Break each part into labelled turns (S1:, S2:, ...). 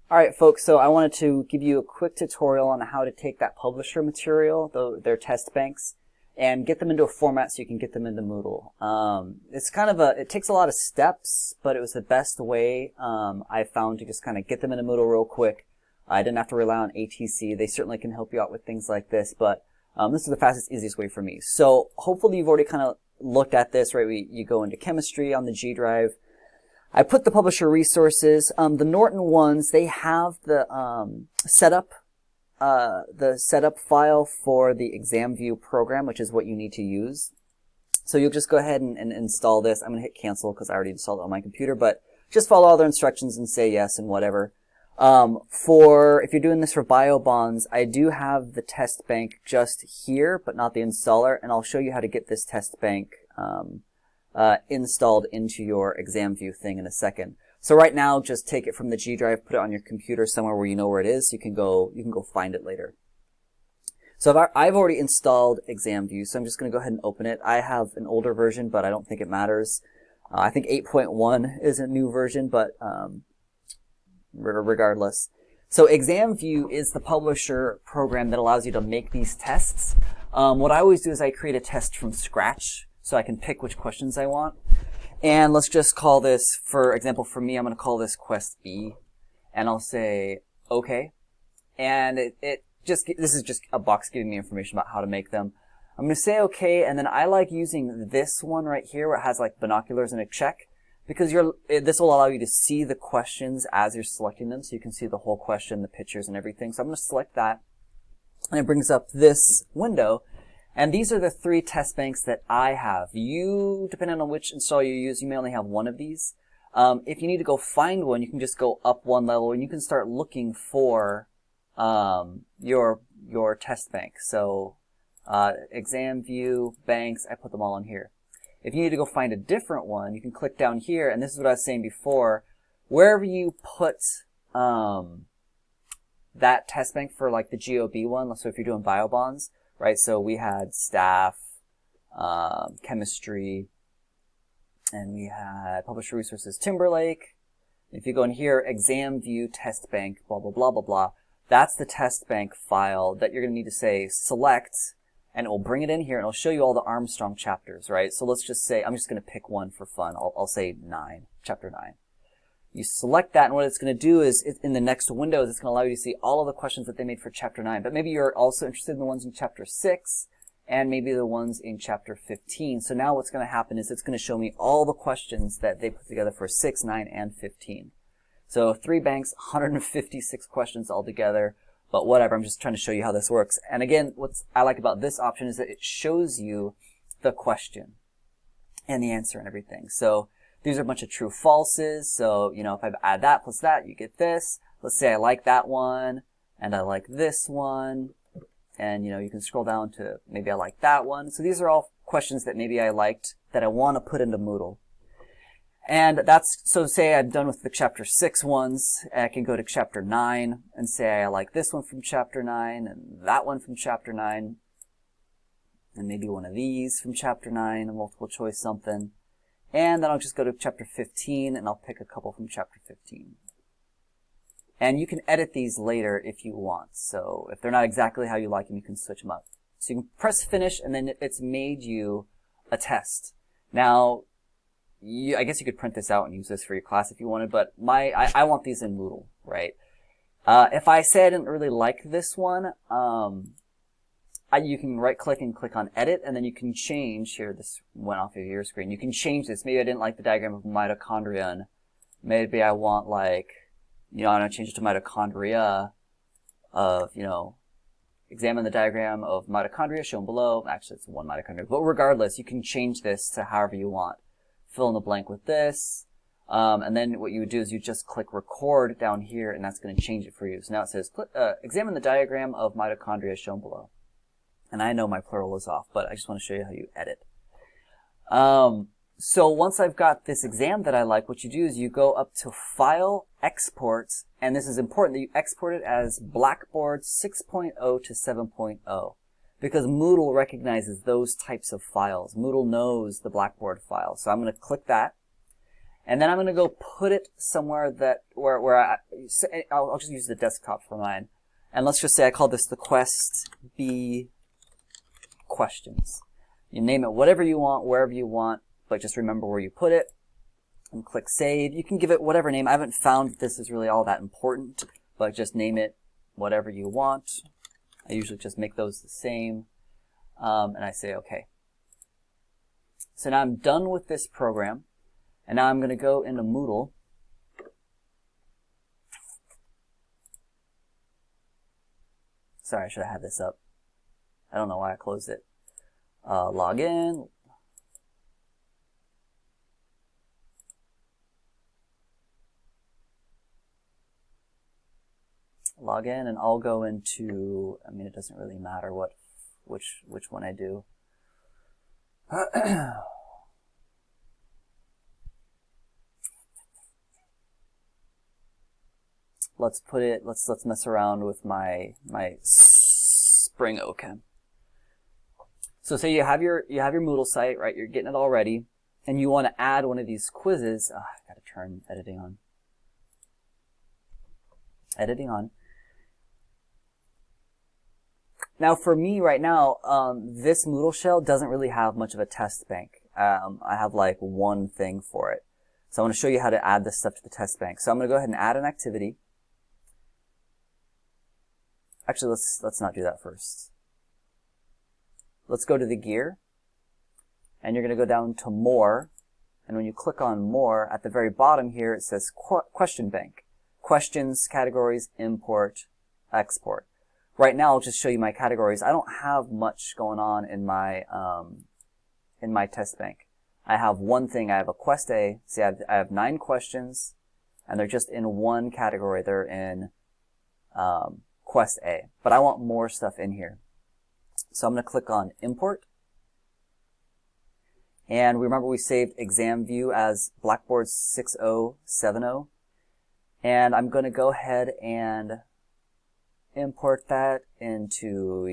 S1: All right, folks, so I wanted to give you a quick tutorial on how to take that publisher material, their test banks, and get them into a format so you can get them into Moodle. It takes a lot of steps, but it was the best way I found to just kind of get them into Moodle real quick. I didn't have to rely on ATC. They certainly can help you out with things like this, but this is the fastest, easiest way for me. So hopefully you've already kind of looked at this, right? You go into chemistry on the G drive. I put the publisher resources. The Norton ones, they have the setup file for the ExamView program, which is what you need to use. So you'll just go ahead and install this. I'm going to hit cancel because I already installed it on my computer, but just follow all their instructions and say yes and whatever. If you're doing this for BioBonds, I do have the test bank just here, but not the installer, and I'll show you how to get this test bank installed into your ExamView thing in a second. So right now, just take it from the G drive, put it on your computer somewhere where you know where it is. So you can go find it later. So I've already installed ExamView, so I'm just going to go ahead and open it. I have an older version, but I don't think it matters. I think 8.1 is a new version, but regardless. So ExamView is the publisher program that allows you to make these tests. What I always do is I create a test from scratch, so I can pick which questions I want. And let's just call this, for example, for me, I'm going to call this Quest B. And I'll say, OK. And this is just a box giving me information about how to make them. I'm going to say OK, and then I like using this one right here where it has like binoculars and a check, because this will allow you to see the questions as you're selecting them, so you can see the whole question, the pictures, and everything. So I'm going to select that, and it brings up this window. And these are the 3 test banks that I have. You, depending on which installer you use, you may only have one of these. If you need to go find one, you can just go up one level and you can start looking for your test bank. So ExamView, banks, I put them all in here. If you need to go find a different one, you can click down here, and this is what I was saying before. Wherever you put that test bank for like the GOB one, so if you're doing BioBonds, right, so we had staff, chemistry, and we had publisher resources Timberlake. If you go in here, ExamView test bank, blah, blah, blah, blah, blah, that's the test bank file that you're going to need to say select, and it will bring it in here, and it'll show you all the Armstrong chapters, right? So let's just say, I'm just going to pick one for fun. I'll say 9, chapter 9. You select that, and what it's going to do is, in the next windows, it's going to allow you to see all of the questions that they made for Chapter 9. But maybe you're also interested in the ones in Chapter 6, and maybe the ones in Chapter 15. So now what's going to happen is it's going to show me all the questions that they put together for 6, 9, and 15. So 3 banks, 156 questions altogether. But whatever, I'm just trying to show you how this works. And again, what I like about this option is that it shows you the question and the answer and everything. So these are a bunch of true falses. So, if I add that plus that, you get this. Let's say I like that one, and I like this one. And, you can scroll down to maybe I like that one. So these are all questions that maybe I liked that I want to put into Moodle. And so say I'm done with the Chapter 6 ones. I can go to Chapter 9 and say I like this one from Chapter 9 and that one from Chapter 9. And maybe one of these from Chapter 9, a multiple choice something. And then I'll just go to Chapter 15, and I'll pick a couple from Chapter 15. And you can edit these later if you want. So if they're not exactly how you like them, you can switch them up. So you can press finish, and then it's made you a test. Now, I guess you could print this out and use this for your class if you wanted, but I want these in Moodle, right? If I say I didn't really like this one, you can right-click and click on Edit, and then you can change, here, this went off of your screen, you can change this. Maybe I didn't like the diagram of mitochondria, and maybe I want, like, I want to change it to mitochondria of, examine the diagram of mitochondria shown below. Actually, it's one mitochondria, but regardless, you can change this to however you want. Fill in the blank with this, and then what you would do is you just click Record down here, and that's going to change it for you. So now it says, examine the diagram of mitochondria shown below. And I know my plural is off, but I just want to show you how you edit. So once I've got this exam that I like, what you do is you go up to File, Export, and this is important that you export it as Blackboard 6.0 to 7.0, because Moodle recognizes those types of files. Moodle knows the Blackboard file. So I'm going to click that, And then I'm going to go put it somewhere that, I'll just use the desktop for mine. And let's just say I call this the Quest B questions. You name it whatever you want, wherever you want, but just remember where you put it. And click save. You can give it whatever name. I haven't found that this is really all that important, but just name it whatever you want. I usually just make those the same. And I say okay. So now I'm done with this program. And now I'm going to go into Moodle. Sorry, I should have had this up. I don't know why I closed it. Log in. Log in, and I'll go into, I mean, it doesn't really matter which one I do. Let's put it, let's mess around with my Spring OChem. So say you have your Moodle site, right? You're getting it all ready, and you want to add one of these quizzes. I gotta turn editing on. Editing on. Now for me right now, this Moodle shell doesn't really have much of a test bank. I have like one thing for it. So I want to show you how to add this stuff to the test bank. So I'm going to go ahead and add an activity. Actually, let's not do that first. Let's go to the gear, and you're going to go down to more, and when you click on more, at the very bottom here it says question bank. Questions, categories, import, export. Right now I'll just show you my categories. I don't have much going on in my test bank. I have one thing. I have a Quest A. See, I have 9 questions, and they're just in one category. They're in Quest A. But I want more stuff in here. So I'm going to click on Import. And remember we saved ExamView as Blackboard 6070. And I'm going to go ahead and import that into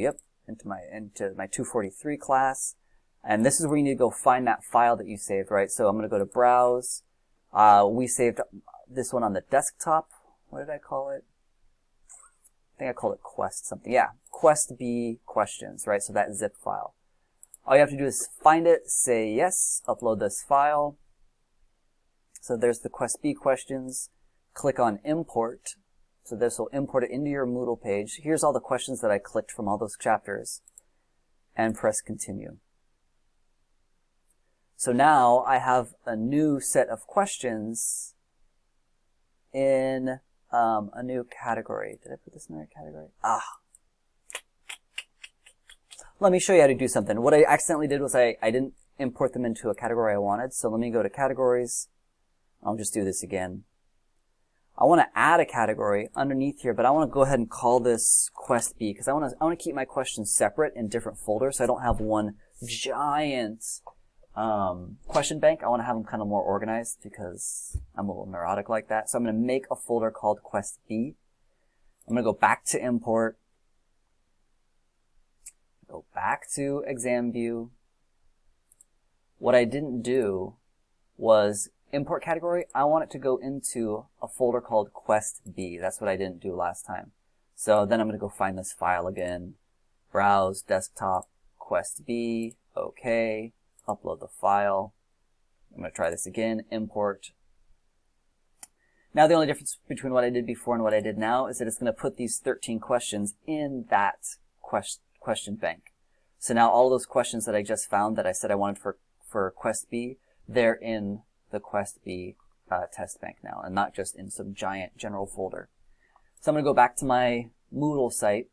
S1: my 243 class. And this is where you need to go find that file that you saved, right? So I'm going to go to Browse. We saved this one on the desktop. What did I call it? I think I called it Quest something. Yeah, Quest B questions, right? So that zip file. All you have to do is find it, say yes, upload this file. So there's the Quest B questions. Click on Import. So this will import it into your Moodle page. Here's all the questions that I clicked from all those chapters. And press Continue. So now I have a new set of questions in a new category. Did I put this in a category? Let me show you how to do something. What I accidentally did was I didn't import them into a category I wanted. So let me go to Categories. I'll just do this again. I want to add a category underneath here, but I want to go ahead and call this Quest B because I want to keep my questions separate in different folders, so I don't have one giant question bank. I want to have them kind of more organized because I'm a little neurotic like that. So I'm going to make a folder called Quest B. I'm going to go back to Import, go back to ExamView. What I didn't do was import category. I want it to go into a folder called Quest B. That's what I didn't do last time. So then I'm going to go find this file again. Browse, desktop, Quest B, OK, upload the file. I'm going to try this again, import. Now the only difference between what I did before and what I did now is that it's going to put these 13 questions in that question bank. So now all those questions that I just found that I said I wanted for Quest B, they're in the Quest B test bank now, and not just in some giant general folder. So I'm going to go back to my Moodle site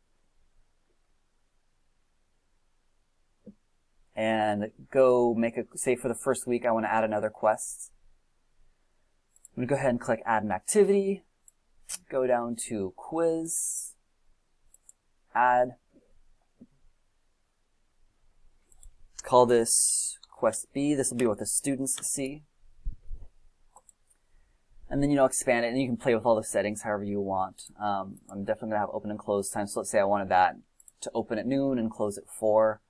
S1: and go make say for the first week I want to add another quest. I'm going to go ahead and click Add an Activity, go down to Quiz, Add, call this Quest B. This will be what the students see. And then, expand it, and you can play with all the settings however you want. I'm definitely going to have open and close time. So let's say I wanted that to open at noon and close at 4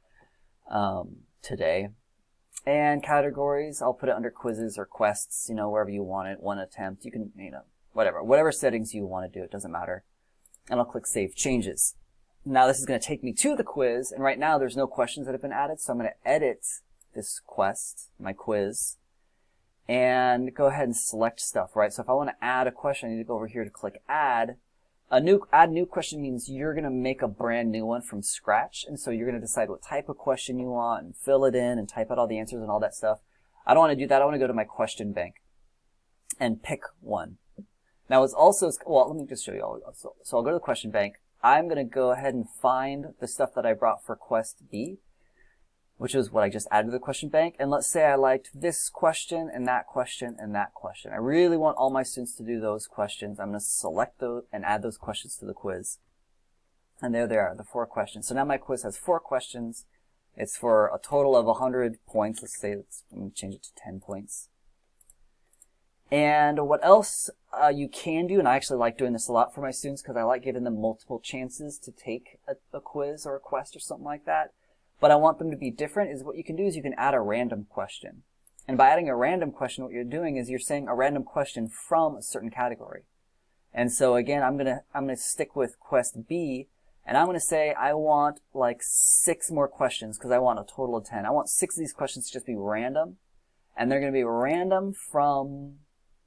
S1: today. And categories, I'll put it under quizzes or quests, you know, wherever you want it, one attempt. You can, you know, whatever settings you want to do, it doesn't matter. And I'll click Save Changes. Now this is going to take me to the quiz, and right now there's no questions that have been added, so I'm going to edit this quest, my quiz, and go ahead and select stuff, right? So if I want to add a question, I need to go over here to click Add. Add new question means you're going to make a brand new one from scratch, and so you're going to decide what type of question you want and fill it in and type out all the answers and all that stuff. I don't want to do that. I want to go to my question bank and pick one. Now it's also, well, let me just show you all. So I'll go to the question bank. I'm going to go ahead and find the stuff that I brought for quest B, which is what I just added to the question bank. And let's say I liked this question and that question and that question. I really want all my students to do those questions. I'm going to select those and add those questions to the quiz. And there they are, the 4 questions. So now my quiz has 4 questions. It's for a total of 100 points. Let's say, let me change it to 10 points. And what else you can do, and I actually like doing this a lot for my students because I like giving them multiple chances to take a quiz or a quest or something like that. But I want them to be different, is what you can do is you can add a random question. And by adding a random question, what you're doing is you're saying a random question from a certain category. And so again, I'm gonna stick with quest B, and I'm gonna say I want like 6 more questions because I want a total of 10. I want 6 of these questions to just be random, and they're gonna be random from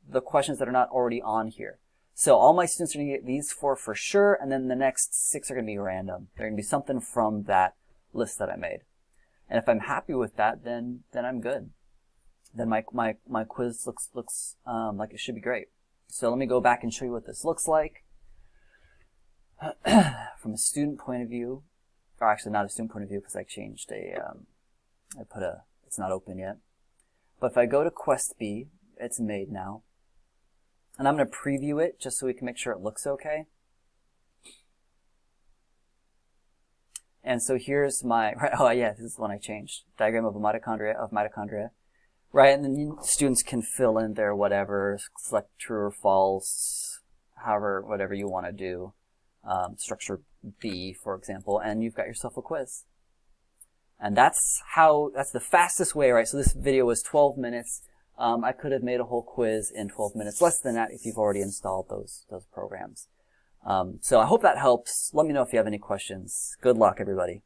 S1: the questions that are not already on here. So all my students are gonna get these 4 for sure, and then the next 6 are gonna be random. They're gonna be something from that list that I made. And if I'm happy with that, then I'm good. Then my quiz looks like it should be great. So let me go back and show you what this looks like. From a student point of view, or actually not a student point of view because I changed it's not open yet. But if I go to Quest B, it's made now. And I'm going to preview it just so we can make sure it looks okay. And so here's my, oh yeah, this is the one I changed. Diagram of mitochondria. Right, and then students can fill in their whatever, select true or false, however, whatever you want to do. Structure B, for example, and you've got yourself a quiz. And that's the fastest way, right? So this video was 12 minutes. I could have made a whole quiz in 12 minutes, less than that if you've already installed those programs. So I hope that helps. Let me know if you have any questions. Good luck, everybody.